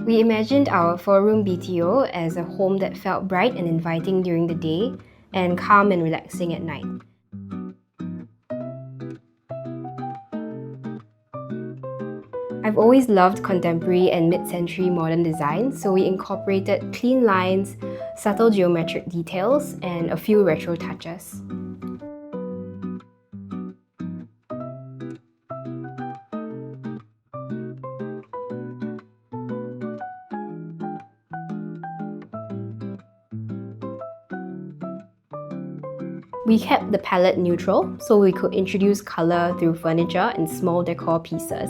We imagined our 4-room BTO as a home that felt bright and inviting during the day and calm and relaxing at night. I've always loved contemporary and mid-century modern design, so we incorporated clean lines, subtle geometric details, and a few retro touches. We kept the palette neutral so we could introduce color through furniture and small decor pieces.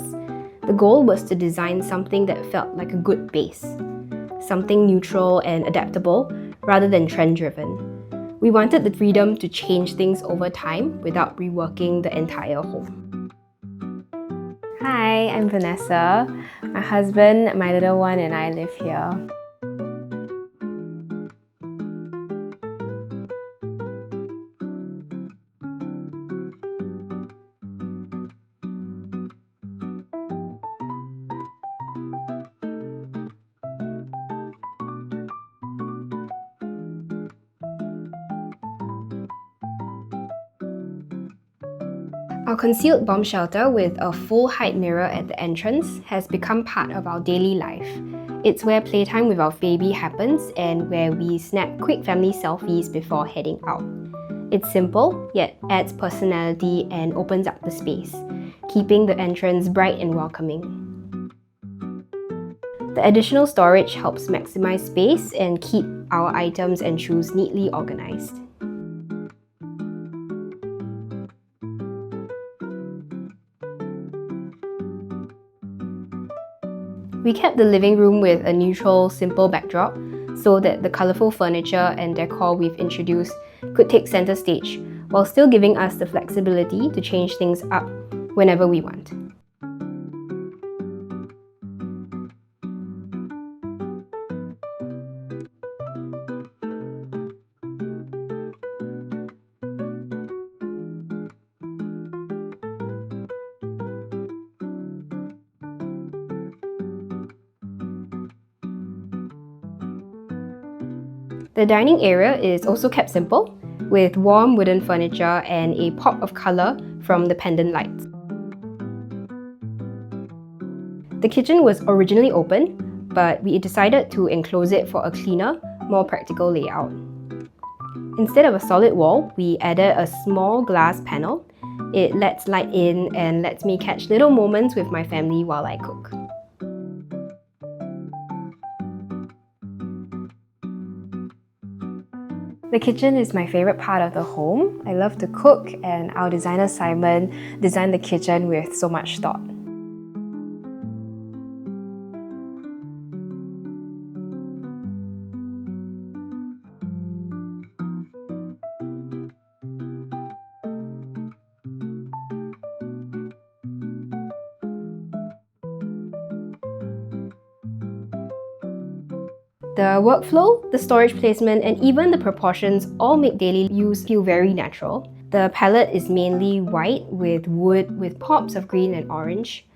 The goal was to design something that felt like a good base, something neutral and adaptable rather than trend-driven. We wanted the freedom to change things over time without reworking the entire home. Hi, I'm Vanessa. My husband, my little one, and I live here. Our concealed bomb shelter with a full-height mirror at the entrance has become part of our daily life. It's where playtime with our baby happens and where we snap quick family selfies before heading out. It's simple, yet adds personality and opens up the space, keeping the entrance bright and welcoming. The additional storage helps maximize space and keep our items and shoes neatly organized. We kept the living room with a neutral, simple backdrop so that the colourful furniture and decor we've introduced could take centre stage, while still giving us the flexibility to change things up whenever we want. The dining area is also kept simple, with warm wooden furniture and a pop of colour from the pendant lights. The kitchen was originally open, but we decided to enclose it for a cleaner, more practical layout. Instead of a solid wall, we added a small glass panel. It lets light in and lets me catch little moments with my family while I cook. The kitchen is my favorite part of the home. I love to cook, and our designer Simon designed the kitchen with so much thought. The workflow, the storage placement, and even the proportions all make daily use feel very natural. The palette is mainly white with wood with pops of green and orange.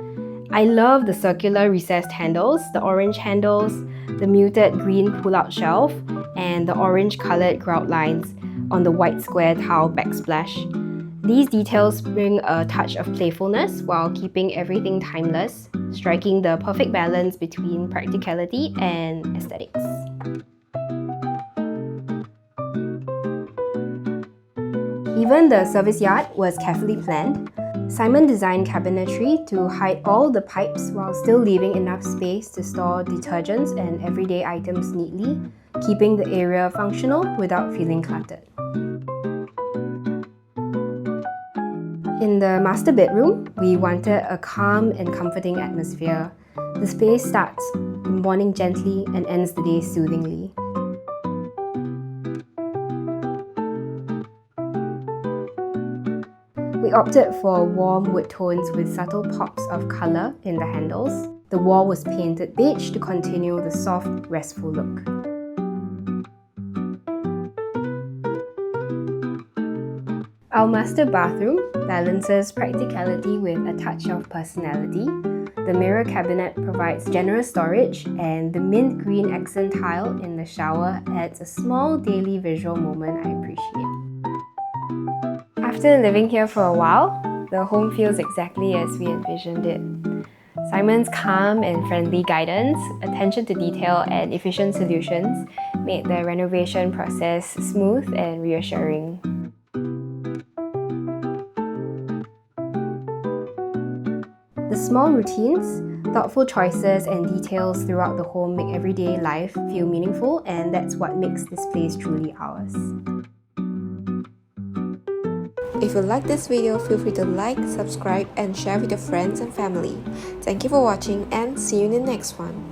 I love the circular recessed handles, the orange handles, the muted green pull-out shelf, and the orange-coloured grout lines on the white square tile backsplash. These details bring a touch of playfulness while keeping everything timeless, striking the perfect balance between practicality and aesthetics. Even the service yard was carefully planned. Simon designed cabinetry to hide all the pipes while still leaving enough space to store detergents and everyday items neatly, keeping the area functional without feeling cluttered. In the master bedroom, we wanted a calm and comforting atmosphere. The space starts the morning gently and ends the day soothingly. We opted for warm wood tones with subtle pops of colour in the handles. The wall was painted beige to continue the soft, restful look. Our master bathroom balances practicality with a touch of personality. The mirror cabinet provides generous storage, and the mint green accent tile in the shower adds a small daily visual moment I appreciate. After living here for a while, the home feels exactly as we envisioned it. Simon's calm and friendly guidance, attention to detail, and efficient solutions made the renovation process smooth and reassuring. The small routines, thoughtful choices, and details throughout the home make everyday life feel meaningful, and that's what makes this place truly ours. If you like this video, feel free to like, subscribe, and share with your friends and family. Thank you for watching, and see you in the next one.